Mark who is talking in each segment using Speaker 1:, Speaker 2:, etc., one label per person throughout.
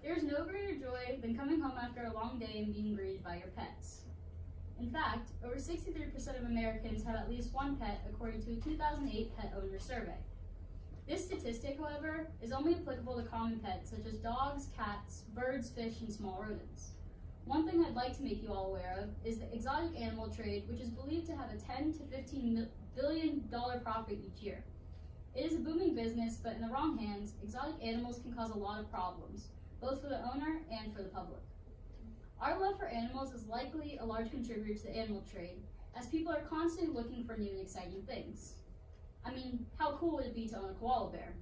Speaker 1: There is no greater joy than coming home after a long day and being greeted by your pets. In fact, over 63% of Americans have at least one pet, according to a 2008 pet owner survey. This statistic, however, is only applicable to common pets such as dogs, cats, birds, fish, and small rodents. One thing I'd like to make you all aware of is the exotic animal trade, which is believed to have a $10 to $15 billion profit each year. It is a booming business, but in the wrong hands, exotic animals can cause a lot of problems, both for the owner and for the public. Our love for animals is likely a large contributor to the animal trade, as people are constantly looking for new and exciting things. I mean, how cool would it be to own a koala bear?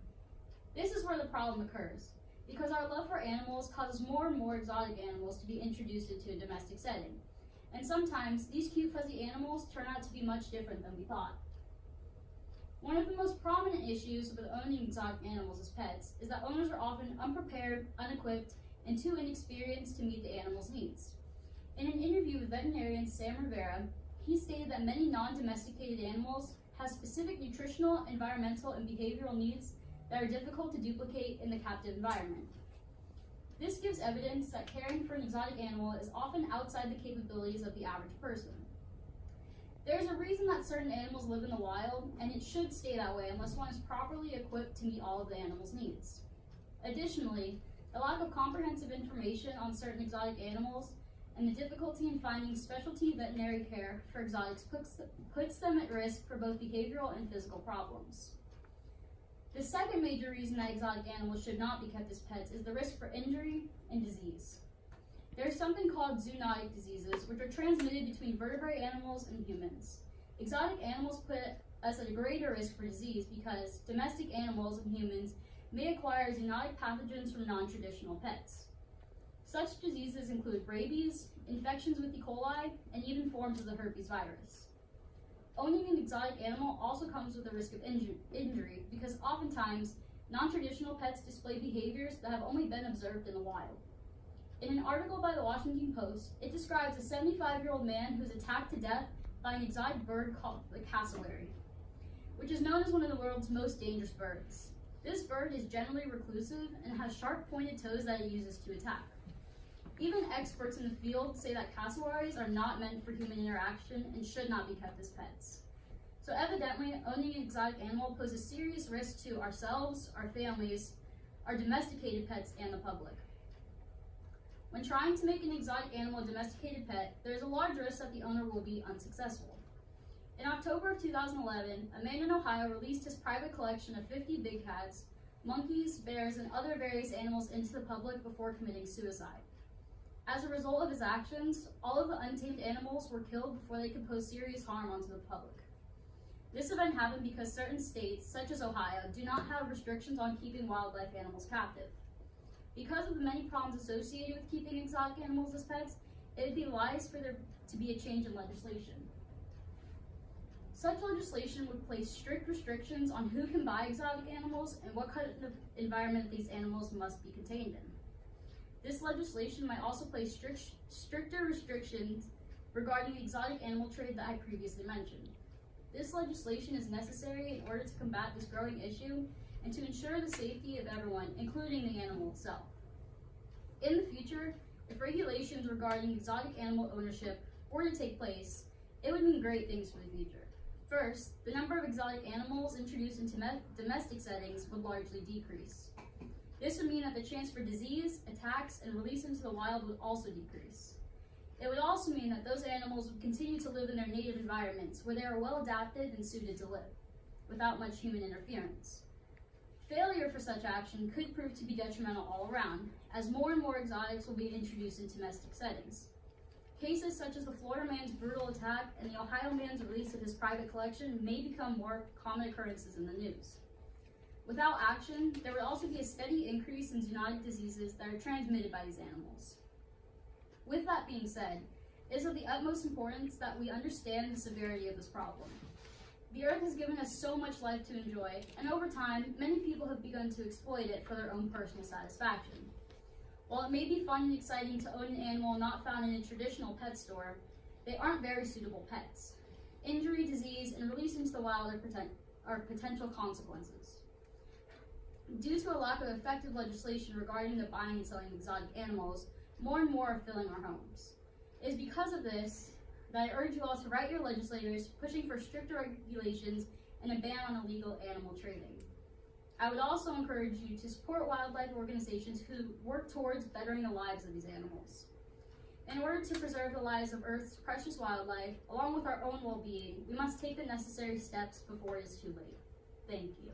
Speaker 1: This is where the problem occurs, because our love for animals causes more and more exotic animals to be introduced into a domestic setting. And sometimes, these cute fuzzy animals turn out to be much different than we thought. One of the most prominent issues with owning exotic animals as pets is that owners are often unprepared, unequipped, and too inexperienced to meet the animal's needs. In an interview with veterinarian Sam Rivera, he stated that many non-domesticated animals have specific nutritional, environmental, and behavioral needs that are difficult to duplicate in the captive environment. This gives evidence that caring for an exotic animal is often outside the capabilities of the average person. There's a reason that certain animals live in the wild, and it should stay that way unless one is properly equipped to meet all of the animal's needs. Additionally, the lack of comprehensive information on certain exotic animals and the difficulty in finding specialty veterinary care for exotics puts them at risk for both behavioral and physical problems. The second major reason that exotic animals should not be kept as pets is the risk for injury and disease. There's something called zoonotic diseases, which are transmitted between vertebrate animals and humans. Exotic animals put us at a greater risk for disease because domestic animals and humans may acquire zoonotic pathogens from non-traditional pets. Such diseases include rabies, infections with E. coli, and even forms of the herpes virus. Owning an exotic animal also comes with a risk of injury because oftentimes non-traditional pets display behaviors that have only been observed in the wild. In an article by the Washington Post, it describes a 75-year-old man who was attacked to death by an exotic bird called the cassowary, which is known as one of the world's most dangerous birds. This bird is generally reclusive and has sharp pointed toes that it uses to attack. Even experts in the field say that cassowaries are not meant for human interaction and should not be kept as pets. So evidently, owning an exotic animal poses serious risk to ourselves, our families, our domesticated pets, and the public. When trying to make an exotic animal a domesticated pet, there is a large risk that the owner will be unsuccessful. In October of 2011, a man in Ohio released his private collection of 50 big cats, monkeys, bears, and other various animals into the public before committing suicide. As a result of his actions, all of the untamed animals were killed before they could pose serious harm onto the public. This event happened because certain states, such as Ohio, do not have restrictions on keeping wildlife animals captive. Because of the many problems associated with keeping exotic animals as pets, it would be wise for there to be a change in legislation. Such legislation would place strict restrictions on who can buy exotic animals and what kind of environment these animals must be contained in. This legislation might also place stricter restrictions regarding the exotic animal trade that I previously mentioned. This legislation is necessary in order to combat this growing issue and to ensure the safety of everyone, including the animal itself. In the future, if regulations regarding exotic animal ownership were to take place, it would mean great things for the future. First, the number of exotic animals introduced into domestic settings would largely decrease. This would mean that the chance for disease, attacks, and release into the wild would also decrease. It would also mean that those animals would continue to live in their native environments where they are well adapted and suited to live, without much human interference. Failure for such action could prove to be detrimental all around, as more and more exotics will be introduced into domestic settings. Cases such as the Florida man's brutal attack and the Ohio man's release of his private collection may become more common occurrences in the news. Without action, there would also be a steady increase in zoonotic diseases that are transmitted by these animals. With that being said, it is of the utmost importance that we understand the severity of this problem. The earth has given us so much life to enjoy, and over time, many people have begun to exploit it for their own personal satisfaction. While it may be fun and exciting to own an animal not found in a traditional pet store, they aren't very suitable pets. Injury, disease, and release into the wild are potential consequences. Due to a lack of effective legislation regarding the buying and selling of exotic animals, more and more are filling our homes. It is because of this that I urge you all to write your legislators pushing for stricter regulations and a ban on illegal animal trading. I would also encourage you to support wildlife organizations who work towards bettering the lives of these animals. In order to preserve the lives of Earth's precious wildlife, along with our own well-being, we must take the necessary steps before it is too late. Thank you.